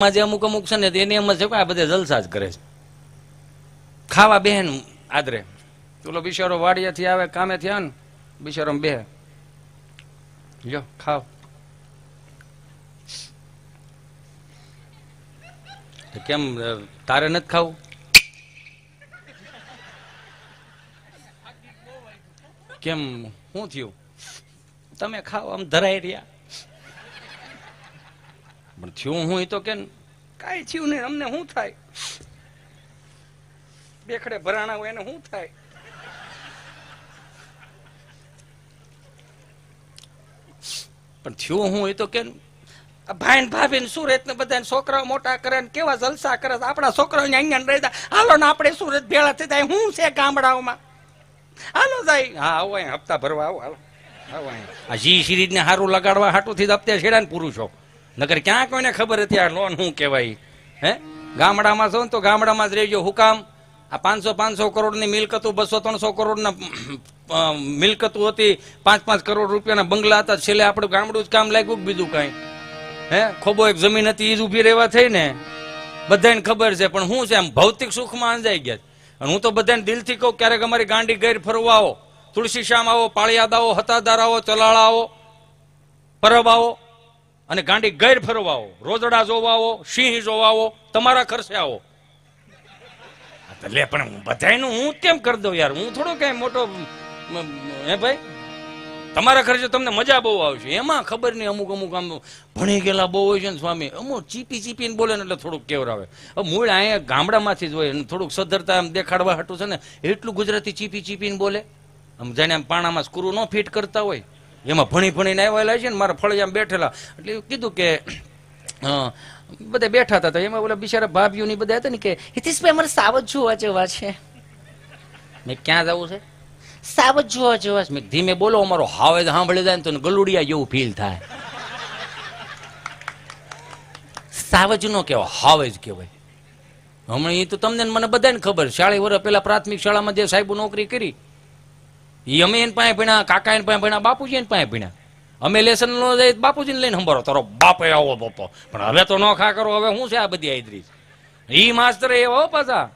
જે અમુક અમુક છે ને એની એમ જ છે કે આ બધે જલસા જ કરે છે. ખાવા બેન આદરે પેલો બિચારો વાડિયાથી આવે કામેથી આવે ને બિચારો બેહે જો ખાવ કેમ તારે નથી ખાવું? કેમ શું થયું? તમે ખાવ આમ ધરાઈ રહ્યા પણ થયું હું તો કે કાંઈ થયું નહીં અમને શું થાય? બેખડે ભરાણા હોય એને શું થાય? પણ થયું હું તો કે ભાઈ ને ભાભી ને સુરત ને બધા છોકરાઓ મોટા કરે ને કેવા જલસા કરે આપણા છોકરાઓ અહીંયા રહી હાલો ને આપણે સુરત ભેળા થઈ જાય શું છે ગામડાઓમાં હાલો જાય હા આવો અહીંયા હપ્તા ભરવા આવો હાલો આવો અહીંયા આ જી સિરીજ ને સારું લગાડવા હાટું થી હપ્તે છેડા ને પુરુષો નકર ક્યાં કોઈને ખબર હતી આ લોન શું કહેવાય? હે ગામડામાં છો ને તો ગામડામાં જ રહેજો. હું કામ આ 500 કરોડની મિલકતો 200-300 કરોડના મિલકતો હતી 5-5 કરોડ રૂપિયાના બંગલા હતા. છેલ્લે આપણું ગામડું જ કામ લાગ્યું બીજું કાંઈ? હે ખોબો એક જમીન હતી એ જ ઉભી રહેવા થઈ ને બધાને ખબર છે. પણ શું છે આમ ભૌતિક સુખમાં અંજાઈ ગયા. અને હું તો બધાને દિલથી કહું ક્યારેક અમારી ગાંડી ગેર ફરવા આવો, તુલસી શ્યામ આવો, પાળિયાદ આવો, હતાદાર આવો, ચલાળા આવો, પરબ આવો અને ગાંડી ગેર ફરવા આવો, રોજડા જોવા આવો, સિંહ જોવા આવો, તમારા ખર્ચે આવો. લે પણ બધાનું હું કેમ કરી દઉં યાર? હું થોડો કઈ મોટો હે ભાઈ? તમારા ખર્ચે તમને મજા બહુ આવશે. એમાં ખબર નહીં અમુક અમુક આમ ભણી ગયેલા બહુ હોય છે ને સ્વામી અમુક ચીપીને બોલે ને એટલે થોડુંક કેવરાવે. મૂળ અહીંયા ગામડામાંથી જ હોય થોડુંક સધરતા આમ દેખાડવા હાટું છે ને એટલું ગુજરાતી ચીપીને બોલે આમ જાણે આમ પાણામાં સ્ક્રૂ ન ફિટ કરતા હોય એમાં ભણીને આવેલા છે ને મારા ફળિયામાં બેઠેલા એટલે કીધું કે બધા બેઠા હતા તો એમાં બોલા બિચારા ભાભીઓ ની બધા હતા ને કે હિતેશભાઈ અમારે સાવજ જોવા જેવા છે. મેં ક્યાં જવું છે? સાવજ જોવા જેવા છે. મેં ધીમે બોલો અમારો હાવેજ સાંભળી જાય ને તો ગલુડિયા જેવું ફીલ થાય. સાવજ નો કહેવાય હાવેજ કહેવાય. હમણાં એ તો તમને મને બધાને ખબર 40 વર્ષ પેલા પ્રાથમિક શાળામાં જે સાહેબ નોકરી કરી એ અમે એને પાસે ભણ્યા, કાકા એને પાસે ભણ્યા, બાપુજી એને પાસે ભણ્યા. અમે લેસન નો જાય બાપુજીને લઈને સંભાળો તારો બાપે આવો બાપો. પણ હવે તો ન ખા કરો. હવે શું છે આ બધી આદરી? ઈ માસ્તર એવા પાછા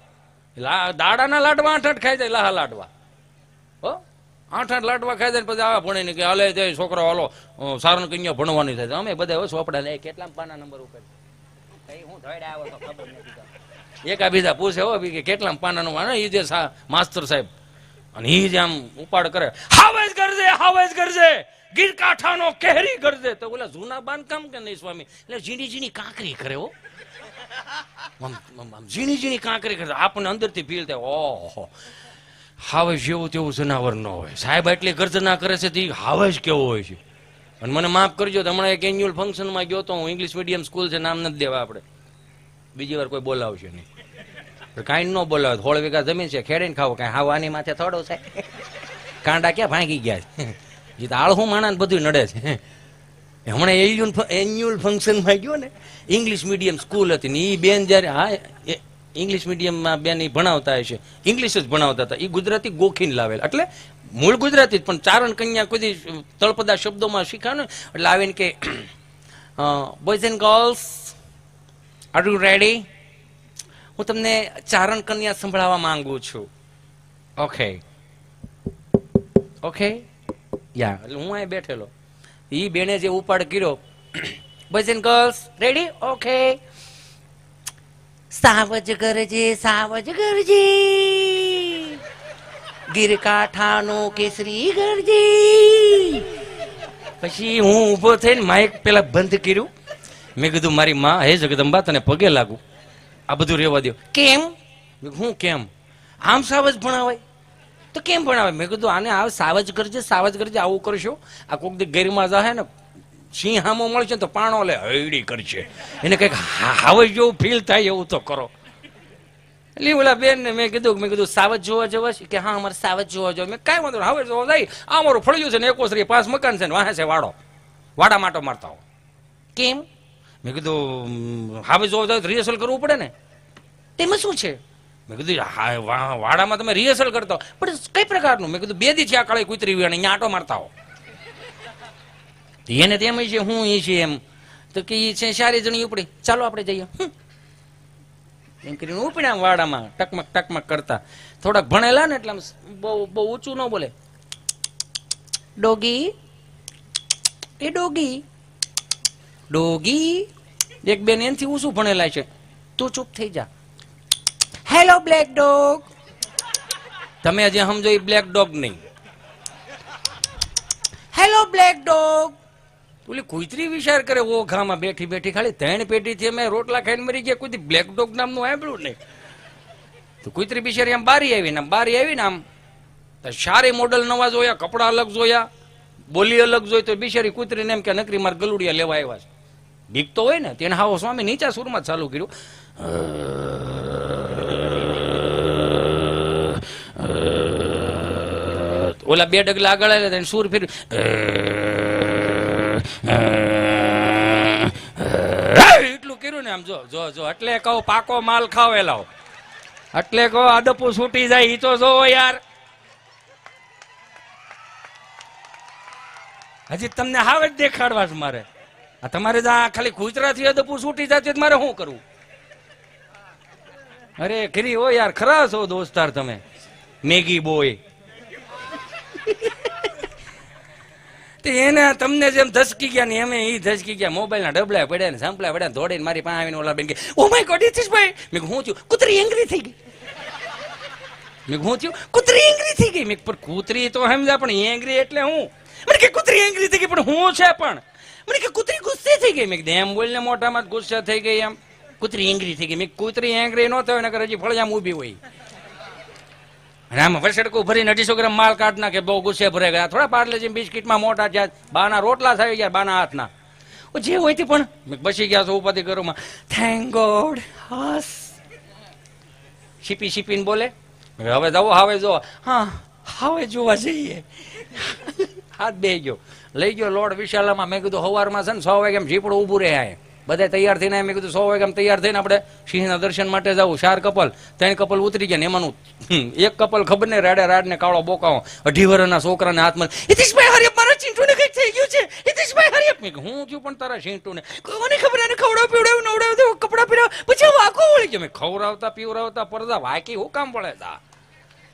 દાડાના લાડવા 8 ખાઈ જાય. લાહા લાડવા 8 લાડવા ખાઈ જાય પછી આવા ભણે ને કે હાલે જાય છોકરો હાલો સારણ કન્યા ભણવાની થાય. અમે બધા ચોપડા લે કેટલા પાના નંબર ઉપર હું ધોઈડા આવો તો ખબર નથી. એકા બીજા પૂછે હો કે કેટલા પાના નું એ જે માસ્તર સાહેબ અને એ જે આમ ઉપાડ કરે હાવેજ કરજે ગીર કાંઠાનો કેહરી કરજે. તો બોલા જૂના બાંધકામ કે નહીં સ્વામી? એટલે ઝીણી કાંકરી કરે હો ઝીણી કાંકરી કરે. આપણને અંદરથી ફીલ થાય ઓહો હાવેજ જેવું તેવું જનાવર ન હોય. સાહેબ એટલી ગર્જના કરે છે તે હાવેજ કેવો હોય છે. અને મને માફ કરજો હમણાં એક એન્યુઅલ ફંક્શનમાં ગયો તો હું. ઇંગ્લિશ મીડિયમ સ્કૂલ છે નામ નથી દેવા આપણે. બીજી વાર કોઈ બોલાવશે નહીં. કાંઈ ન બોલાવે. 16 વીઘા જમીન છે ખેડીને ખાવું કાંઈ હાવાની માથે થોડો છે. કાંડા ક્યાં ભાંગી ગયા છે? એ તો આળહું માણા બધું નડે છે. હમણાં એન્યુઅલ ફંક્શનમાં ગયો ને ઇંગ્લિશ મીડિયમ સ્કૂલ હતી ને એ બેન જયારે હા ઇંગ્લિશ મીડિયમમાં બેન એ ભણાવતા હશે ઇંગ્લિશ જ ભણાવતા હતા. એ ગુજરાતી ગોખીને લાવેલા એટલે મૂળ ગુજરાતી જ પણ ચારણ કન્યા કોઈ તળપદા શબ્દોમાં શીખાય એટલે આવીને કે boys and girls are you ready? હું તમને ચારણ કન્યા સંભળાવવા માંગુ છું. ઓકે યા એટલે હું અહીં બેઠેલો એ બેને જે ઉપાડ કર્યો boys and girls ready? Okay. સાવજ ગરજે ગીર કાંઠાનો કેસરી ગરજે. પછી હું ઊભો થઈને માઇક પેલા બંધ કર્યું. મેં કીધું મારી માં હે જગદંબા તને પગે લાગુ આ બધું રહેવા દો. કેમ? હું કેમ? આમ સાવજ ભણાવાય તો કેમ ભણાવે? મેં કીધું આને આ સાવજ કરજે આવું કરશો આ કોક દી ગેરમાં જાહે ને સિંહ હામો મળશે તો પાણો લે હૈડી કરશે એને કઈક હાવજ જેવું ફીલ થાય એવું તો કરો. એટલે ઓલા બેન ને મેં કીધું સાવજ જોવા જવા છે કે હા અમારે સાવજ જોવા જવા. મેં કાંઈ વાંધો હાવજ જોવા જાય આ અમારું ફળ્યું છે ને 1 મકાન છે ને વાહે છે વાડા માટો મારતા હો. કેમ? મેં કીધું હાવજ જોવા જાય રિહર્સલ કરવું પડે ને તેમાં શું છે? મેં કીધું વાડામાં તમે રિહર્સલ કરતા હો પણ કઈ પ્રકારનું? મેં કીધું 2 દી થયા કાળે કૂતરી અહીંયા આટો મારતા હો. એને તેમ છે હું એ છે એમ તો કે ઈ છે સારી જણી ઉપડી, ચાલો આપણે જઈએ. એમ કરીને ઉપડ્યા વાડામાં ટકમક ટકમક કરતા. થોડાક ભણેલા ને એટલે બહુ બહુ ઊંચું ન બોલે. ડોગી, એ ડોગી, ડોગી. એક બેન એનથી ઊંચું ભણેલા છે. તું ચૂપ થઈ જા. Hello black dog. તમે હજી સમજો એ બ્લેક ડોગ નહીં. Hello black dog. ઓલી કુતરી વિચાર કરે ઓ ઘામાં બેઠી બેઠી ખાલી 3 પેટીથી અમે રોટલા ખાઈને મરી ગયા, કોઈ બ્લેક ડોગ નામનું સાંભળ્યું નહીં. તો કુતરી બિચારી આમ બારી આવીને આમ સારી મોડલ નવા જોયા, કપડા અલગ જોયા, બોલી અલગ જોઈ, તો બિચારી કુતરીને એમ કે નકરી માર ગલુડિયા લેવા આવ્યા છે. બીક તો હોય ને. તેને હાવો સ્વામી નીચા સુરમાં ચાલુ કર્યું. ઓલા 2 ડગલા આગળ આવ્યા, સુર ફેર્યું. એટલું કર્યું ને આમ જો જો જો. એટલે કહું પાકો માલ ખાવેલા, એટલે કહો આદપુ છૂટી જાય. ઈ તો જોવો યાર. હજી તમને હાવ જ દેખાડવા છે મારે. આ તમારે ખાલી ગુજરાતી અદપુ છૂટી જતી મારે શું કરવું? અરે ખરી હો યાર, ખરા છો દોસ્તાર તમે. મેગી બોય એને તમને જેમ ધસકી ગયા ને એમ ઈ ધસકી ગયા. મોબાઈલ ના ડબલા પડ્યા ને સાંપલા પડ્યા, દોડીને મારી પાસે આવીને ઓલા બેન કે ઓ માય ગોડ હિતેશભાઈ. મેં હું થયું? કૂતરી એંગ્રી થઈ ગઈ. મેં હું થયું? કૂતરી એંગ્રી થઈ ગઈ. મેં પર કૂતરી તો સમજા, પણ એંગ્રી એટલે હું? મને કે કૂતરી એંગ્રી થઈ ગઈ, પણ હું છે પણ મને કે કૂતરી ગુસ્સે થઈ ગઈ. મેં એમ બોલીને મોઢામાં ગુસ્સે થઈ ગઈ. એમ કૂતરી એંગ્રી થઈ ગઈ. મેં કૂતરી એંગ્રી ન થયો નકર હજી ફળજામ ઊભી હોય. અને આમાં વસડકું ભરીને 250 ગ્રામ માલ કાઢ નાખે. બહુ ગુસ્સે ભરાઈ ગયા. થોડા પાર્લેજી બિસ્કીટમાં મોટા જ્યાં બાના રોટલા થઈ ગયા, બાના હાથના જે હોય તે. પણ બસી ગયા છો ઉપાધિ ઘરોમાં. Thank God. હસ શીપીને બોલે હવે જાઓ, હવે જો. હા હવે જોવા જઈએ. હાથ બે ગયો, લઈ ગયો લોડ વિશાલામાં. મેં કીધું સવારમાં છે ને 6 વાગે ઝીપડું ઊભું રહ્યા. બધા તૈયાર થઈને મેં કીધું 100 વાગે તૈયાર થઈને આપણે સિંહના દર્શન માટે જવું. 4 કપલ, 3 કપલ ઉતરી ગયા ને એમાંનું એક કપલ ખબર નહીં રાડે રાડ ને કાળો બોકાવો 2.5 વર્ષના છોકરાને હાથમાં. હિતેશભાઈ હરિયપ, મારા ચીંટુને કઈક થઈ ગયું છે. હિતેશભાઈ હરિયપ. મેં હું થયું પણ તારા ચીંટુને? કોને ખબર? આને ખવડાવ પીવડાવ નવડાવ દો, કપડા પીરાવ, પછી વાકો વળી ગયો. મેં ખવડાવતા પીવડાવતા પડદા વાકી હું કામ પડે તા?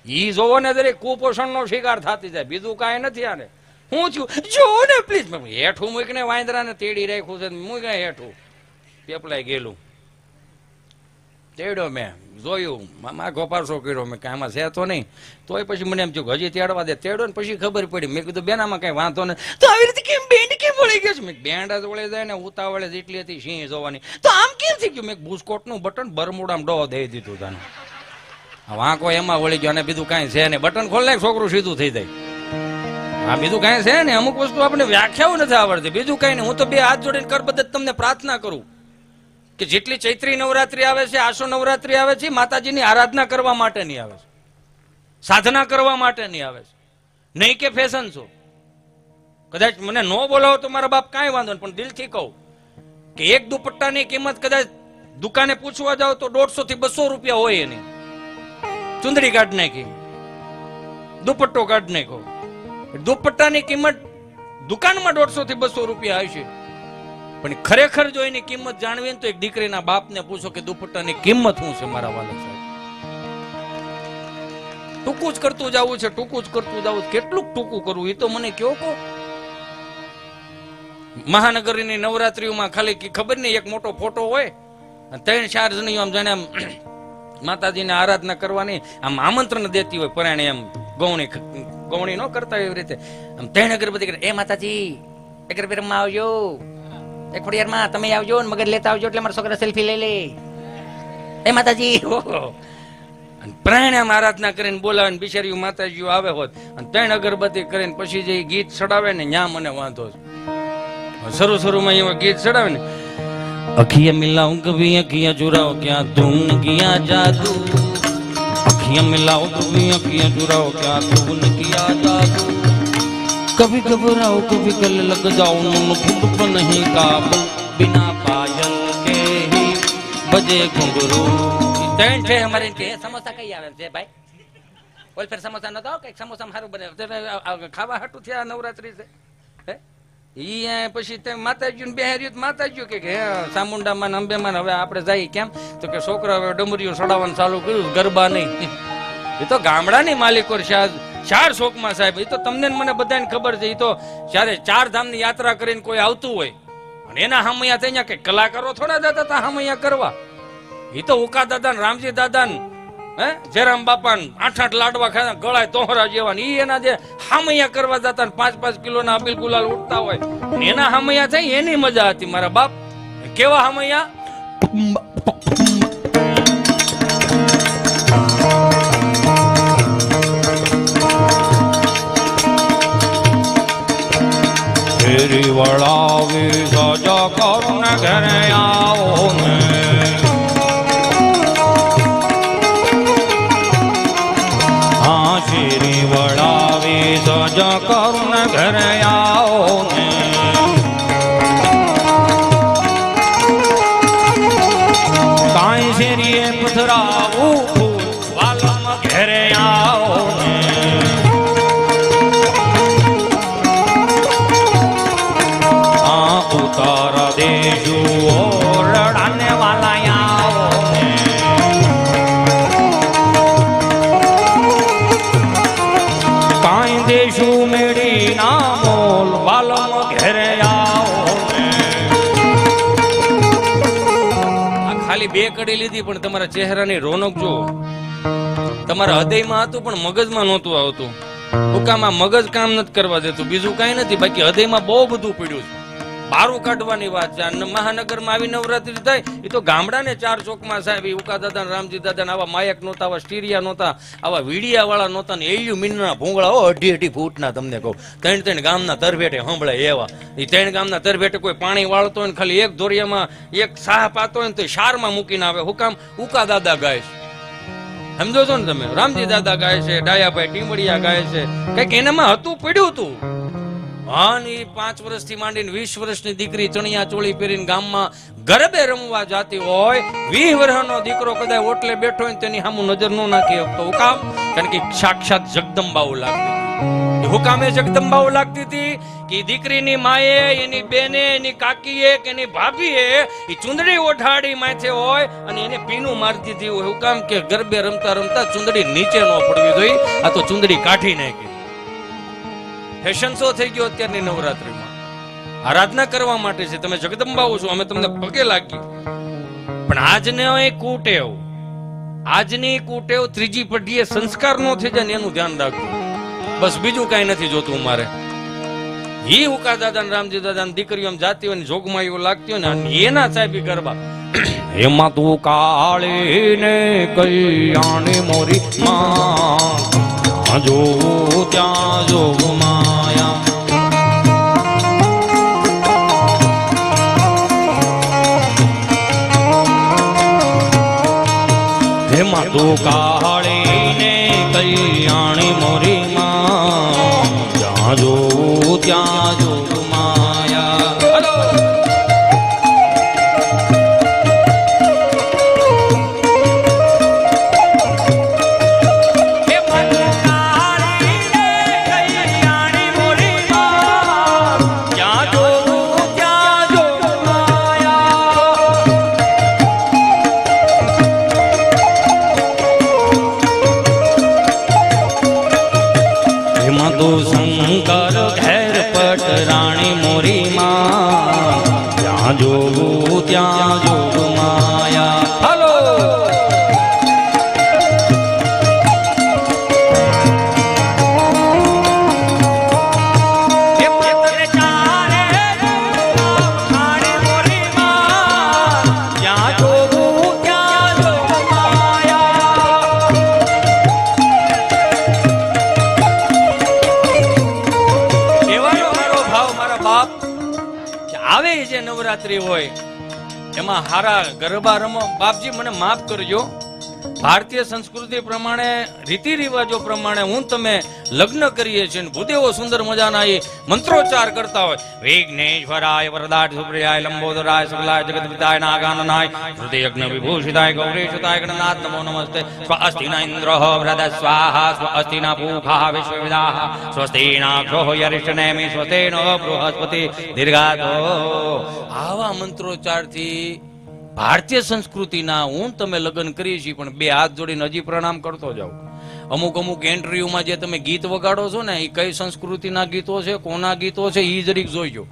ઈ જોવો ને દરેક કુપોષણનો શિકાર થતી જાય, બીજું કાંઈ નથી. આને હું થયું? જો ને પ્લીઝ. હેઠું મૂકીને વાંદરાને તેડી રાખ્યું છે. મૂક્યા હેઠું પેપલાઈ ગયેલું. તેડ્યો મેં જોયું, મામા ગોપારસો કર્યો. મેં કાંઈ આમાં છે તો નહીં. તોય પછી મને એમ થયું હજી તેડવા દે. તેડ્યો ને પછી ખબર પડી. મેં કીધું બેનામાં કઈ વાંધો ને. તો આવી રીતે કેમ બેન્ડ કેમ વળી ગયો છે? મેં બેન્ડ જ વળી જાય ને, ઉતાવળે જેટલી હતી સિંહ જોવાની. તો આમ કેમ થઈ ગયું? મેં બુસ્કોટનું બટન બરમુડામાં ડો દઈ દીધું તને. વાંકો એમાં વળી ગયો. અને બીજું કાંઈ છે ને. બટન ખોલ નાખ, છોકરું સીધું થઈ જાય. હા બીજું કાંઈ છે ને. અમુક વસ્તુ આપણે વ્યાખ્યાઓ નથી આવડતી. બીજું કાંઈ નહીં. હું તો 2 હાથ જોડીને કરબદ્ધ તમને પ્રાર્થના કરું કે જેટલી ચૈત્રી નવરાત્રી આવે છે, આસો નવરાત્રી આવે છે, માતાજીની આરાધના કરવા માટેની આવે છે, સાધના કરવા માટેની આવે છે, નહીં કે ફેશન શો. કદાચ મને ન બોલાવો તો મારા બાપ કાંઈ વાંધો નહીં, પણ દિલથી કહું કે એક દુપટ્ટાની કિંમત કદાચ દુકાને પૂછવા જાવ તો 150 થી 200 રૂપિયા હોય. એની ચુંદડી કાઢ નાખી, દુપટ્ટો કાઢ નાખો. દુપટ્ટાની કિંમત દુકાનમાં 150 થી 200 રૂપિયા હશે, પણ ખરેખર જો એની કિંમત જાણવી ને તો એક દીકરીના બાપને પૂછો કે દુપટ્ટાની કિંમત શું છે. મારા વાલા સાહેબ, ટૂંકું જ કરતું જવું છે, ટૂંકું જ કરતું જવું. કેટલું ટૂંકું કરવું એ તો મને કયો કહો. મહાનગરની નવરાત્રીઓમાં ખાલી ખબર નહીં એક મોટો ફોટો હોય, 3-4 જણીઓ આમ જાણે આમ માતાજીને આરાધના કરવાની આમ આમંત્રણ દેતી હોય. પરાણે એમ ગૌણી ન કરતા એવી રીતે આમ 3 અગરબત્તી કરે. એ માતાજી અગરબત્તી રમવા આવજો, એક ખોડિયારમાં તમે આવજો ને મગર લેતા આવજો એટલે મારા છોકરા સેલ્ફી લઈ લે. એ માતાજી પ્રાણાયામ આરાધના કરીને બોલાવે ને બિચારીઓ માતાજીઓ આવે હોત અને 3 અગરબત્તી કરીને પછી જે ગીત ચડાવે ને ન્યા મને વાંધો છે. શરૂમાં એવા ગીત ચડાવે ને, અખિયા મિલાઉ કભી અખિયા ચુરાઓ ક્યાં તુમ કિયા જાદુ, અખિયા મિલાઉ કભી અખિયા ચુરાઓ ક્યાં તુમ કિયા જાદુ, कभी घबराओ कभी गले लग जाओ मन खुद पर नहीं काबू, बिना पायल के ही बजे घुंघरू. ત્રણ છે અમારે કે સમોસા કઈ આવે છે ભાઈ? ઓલ ફેર સમોસા ન દો કે સમોસા સારું બને ખાવા હાટું થયા નવરાત્રી છે. હે ઈ પછી તે માતાજી બેહાર્યું માતાજી કે હે ચામુંડામાં ને અંબેમાં હવે આપણે જઈએ કેમ તો કે છોકરા હવે ડમરીઓ સડાવવાનું ચાલુ કર્યું ગરબા નહીં. એ તો ગામડાની માલિકો છે. ચાર શોકમાં સાહેબ એ તો તમને મને બધાને ખબર છે. એ તો જ્યારે 4 ધામની યાત્રા કરીને કોઈ આવતું હોય અને એના હામૈયા થઈ કે કલાકારો થોડા જતા હતા હામૈયા કરવા. એ તો ઉકા દાદા ને રામજી દાદા ને જયરામ બાપા ને 8 લાડવા ખાય ગળાય તોહરા જેવા ઈ એના જે હામૈયા કરવા જતા ને 5 કિલોના અબીલ ગુલાલ ઉડતા હોય એના હામૈયા થઈ એની મજા હતી. મારા બાપ કેવા હામૈયા ફેરી વળાવી સજા કરું ને ઘરે આવો ને શેરી વળાવી સજા કરું ને ઘરે આવો ને કાંઈ શેરીએ પથરાવું વાલામાં ઘરે આવો ને આ ઉતારા દેજો રડાને વાલા આવો ને કાંઈ દેશું મેળી ના મોલ વાલમ ઘેરે આવો ને આ ખાલી 2 કડી લીધી પણ તમારા ચહેરાની રોનક જો તમારા હૃદયમાં હતું પણ મગજમાં નહોતું આવતું. હુકામાં મગજ કામ નથી કરવા દેતું બીજું કઈ નથી બાકી હૃદયમાં બહુ બધું પડ્યું છે. બારું કાઢવાની વાત છે. મહાનગરમાં આવી નવરાત્રી થાય એ તો ગામડાને 4 ચોકમાં સાહેબ ઉકા દાદા રામજી દાદા આવા માયક નહોતા આવા સ્ટીરિયા નહોતા આવા વીડિયા વાળા નહોતા ને એલ્યુમિનિયમના ભૂંગળા 2.5 ફૂટના તમને કહું 3 ગામના તરભેટે સંભળાય એવા. એ 3 ગામના તરભેટે કોઈ પાણી વાળતો હોય ને ખાલી એક દોરિયામાં એક સાહ પાતો હોય ને તો શારમાં મૂકીને આવે. હુકામ ઉકા દાદા ગાય છે સમજો છો ને તમે. રામજી દાદા ગાય છે ડાયાભાઈ ટીમડિયા ગાય છે કઈક એનામાં હતું પડ્યું હતું. હા ને 5 વર્ષથી માંડીને 20 વર્ષની દીકરી ચણિયા ચોળી પહેરીને ગામમાં ગરબે રમવા જાતી હોય 20 વર્ષનો દીકરો કદાચ ઓટલે બેઠો હોય તેની સામું નજર ન નાખી શકતો. હુકામ કારણ કે સાક્ષાત જગદંબાઓ લાગતી હતી. હુકામે જગદંબાઓ લાગતી હતી કે દીકરીની માએ એની બેને એની કાકીએ કે એની ભાભીએ એ ચુંદડી ઓઢાડી માથે હોય અને એને પીનું મારતી હતી. હુકામ કે ગરબે રમતા રમતા ચુંદડી નીચે ન પડવી જોઈએ આ તો ચુંદડી કાઢી નાખી. ફેશન શો થઈ ગયો અત્યારની નવરાત્રીમાં. આરાધના કરવા માટે છે. તમે જગદંબાઓ છો અમે તમને પગે લાગી પણ આજની કુટેવ ત્રીજી પેઢીએ સંસ્કાર નો થઈ જાય એનું ધ્યાન રાખવું. બસ બીજું કઈ નથી જોતું મારે. ઈ ઉકા દાદા ને રામજી દાદા ની દીકરીઓ જાતી હોય ને જોગમાઈઓ લાગતી હોય ને એના સાહેબ ગરબા એમાં તું કાળી ને કલ્યાણી મોરી માં જો ત્યાં જોગ માયા એમાં તું કાળી ને કલ્યાણી મોરી માં જ્યાં જોવું ત્યાં જોગ માયા. શંકર ઘેર પટ રાણી મોરી માં જ્યાં જોવું ત્યાં જોગ માયા. હાલો આવે જે નવરાત્રી હોય એમાં હારા ગરબા રમો. બાપજી મને માફ કરજો ભારતીય સંસ્કૃતિ પ્રમાણે રીતિ રિવાજો પ્રમાણે હું તમે લગ્ન કરીએ છીએ ને ભૂદેવો સુંદર મજાના એ મંત્રોચ્ચાર કરતા હોય વિઘ્નેશ્વરાય વરદાય સુપ્રિયાય લંબોદરાય સકલાય જગતપિતાય નાગાનનાય હૃદયજ્ઞ વિભૂષિતાય ગૌરીસુતાય ગણનાથ નમો નમસ્તે સ્વસ્તિના ઇન્દ્ર વૃદ સ્વાહા સ્વસ્તિના પૂષા વિશ્વવિદાઃ સ્વસ્તિનાક્ષો યરિષ્ઠનેમિ સ્વસ્તિનો બૃહસ્પતિ દીર્ઘાતો આવા મંત્રોચ્ચારથી ભારતીય સંસ્કૃતિના હું તમે લગ્ન કરીએ છીએ પણ બે હાથ જોડીને હજી પ્રણામ કરતો જાઓ. અમુક એન્ટ્રીઓમાં જે તમે ગીત વગાડો છો ને એ કઈ સંસ્કૃતિના ગીતો છે કોના ગીતો છે એ જરીક જોઈજો.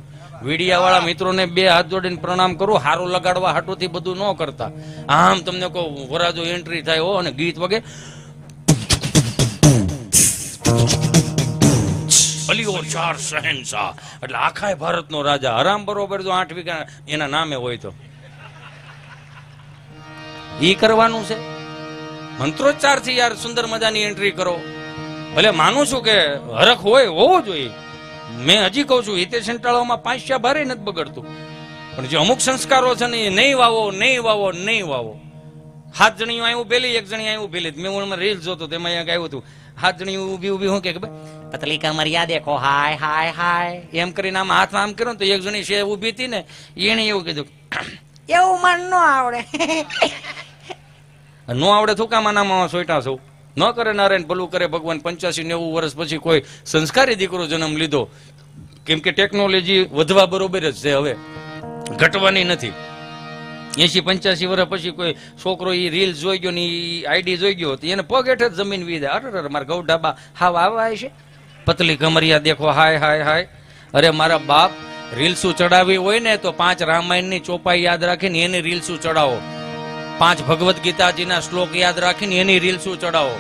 વીડિયા વાળા મિત્રોને બે હાથ જોડીને પ્રણામ કરું હારું લગાડવા હાટુથી બધું ન કરતા. આમ તમને કહું વરાજો એન્ટ્રી થાય હો અને ગીત વગે અલીઓ ચાર શહેનશાહ એટલે આખા ભારતનો રાજા હરામ બરોબર જો 8 વીઘા એના નામે હોય તો ઈ કરવાનું છે. મંત્રોચ્ચાર થી યાર સુંદર મજાની એન્ટ્રી કરો. ભલે માનું છું કે હરખ હોય હોવો જોઈએ. મેં હજી કહું છું હિતેશ સંટાળામાં 5 ભારે નથી બગડતું પણ જે અમુક સંસ્કારો છે ને એ નહીં વાવો નહીં વાવો નહીં વાવો. 7 જણીઓ આવ્યું પેલી 1 જણી આવ્યું પેલી મેં હું રીલ જોતો તેમાં અહીંયા આવ્યું હતું 7 જણી ઊભી હું કે પતલી કમરિયા દેખો હાય હાય હાય એમ કરીને આમ હાથમાં આમ કર્યો ને તો 1 જણી છે ઊભી હતી ને એને એવું કીધું એવું મન ન આવડે નો આવડે થોકામાં નામાં સોઈટા સૌ ન કરે નારાયણ ભલું કરે ભગવાન 85-90 વર્ષ પછી કોઈ સંસ્કારી દીકરો જન્મ લીધો. કેમ કે ટેકનોલોજી વધવા બરોબર જ છે હવે ઘટવાની નથી. 80-85 વર્ષ પછી કોઈ છોકરો ઈ રીલ જોઈ ગયો ને આઈડી જોઈ ગયો એને પગ હેઠે જ જમીન વી દે. અરે મારા ગૌ ડાબા હાવ આવા છે પતલી કમરિયા દેખો હાય હાય હાય. અરે મારા બાપ રીલ્સું ચડાવી હોય ને તો 5 રામાયણની ચોપાઈ યાદ રાખીને એની રીલ્સું ચડાવો. 5 ભગવદ્ ગીતાજીના શ્લોક યાદ રાખીને એની રીલ્સું ચડાવો.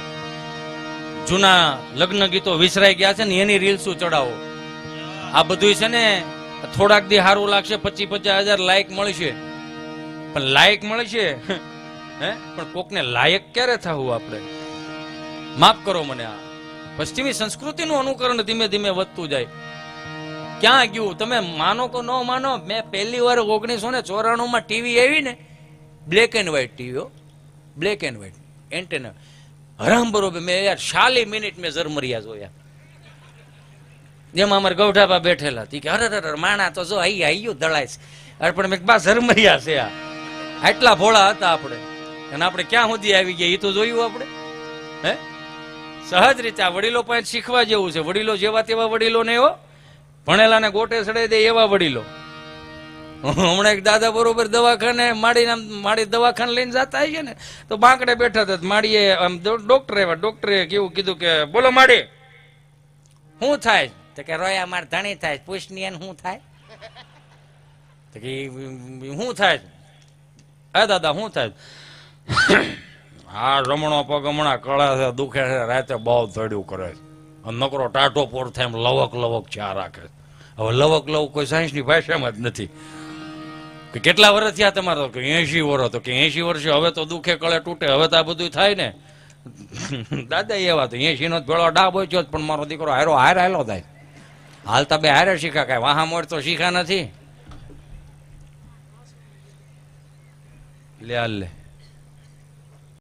જૂના લગ્ન ગીતો વિસરાઈ ગયા છે ને એની રીલ્સું ચડાવો. આ બધું છે ને થોડાક દી સારું લાગશે 25-50 હજાર લાઈક મળશે પણ લાયક મળશે હે પણ કોકને લાયક ક્યારે થવું આપણે માફ કરો મને. આ પશ્ચિમી સંસ્કૃતિનું અનુકરણ ધીમે ધીમે વધતું જાય. ક્યાં ગયું તમે માનો કે ન માનો મેં પહેલી વાર 1994 ટીવી આવી ને black and white TV black and white antenna હરામ બરોબર મેં યાર 40 મિનિટ મેં ઝરમરિયા જોયા. જેમાં અમારા ગૌઢાબા બેઠેલા કે અરે માણા તો જો આયું દળાય છે. અરે પણ મેં બા ઝરમરિયા છે આ આટલા ભોળા હતા આપણે અને આપણે ક્યાં સુધી આવી ગયા એ તો જોયું આપણે હે. સહજ રીતે આ વડીલો પાસે શીખવા જેવું છે. વડીલો જેવા તેવા વડીલો ને એવો ભણેલા ને ગોટે ચડાઈ દે એવા વડીલો. હમણાં એક દાદા બરોબર દવાખાને માડી દવાખાને લઈને જતા આવીએ ને તો બાંકડે બેઠા હતા. માડીએ આમ ડોક્ટર આવ્યા. ડોક્ટરે કેવું કીધું કે બોલો માડી શું થાય તો કે રોયા માર ધણી થાય પૂછની શું થાય તો કે શું થાય હા દાદા શું થાય હા રમણો પગ હમણાં કળા છે દુખે છે રાતે બહુ ધડ્યું કરે છે નકરો ટાટો પોર થાય એમ લવક લવક ચા રાખે. હવે લવક લવક કોઈ સાયન્સની ભાષામાં જ નથી. કે કેટલા વર્ષ થયા તમારા કે 80 વર્ષ તો કે 80 વર્ષે હવે તો દુખે કળે તૂટે હવે તો આ બધું થાય ને. દાદા એવા તો 80 નો ભેળો ડાબ હોય છે પણ મારો દીકરો હારો થાય. હાલતા બે હારે શીખા કાંઈ વાહા મોડ તો શીખા નથી. લે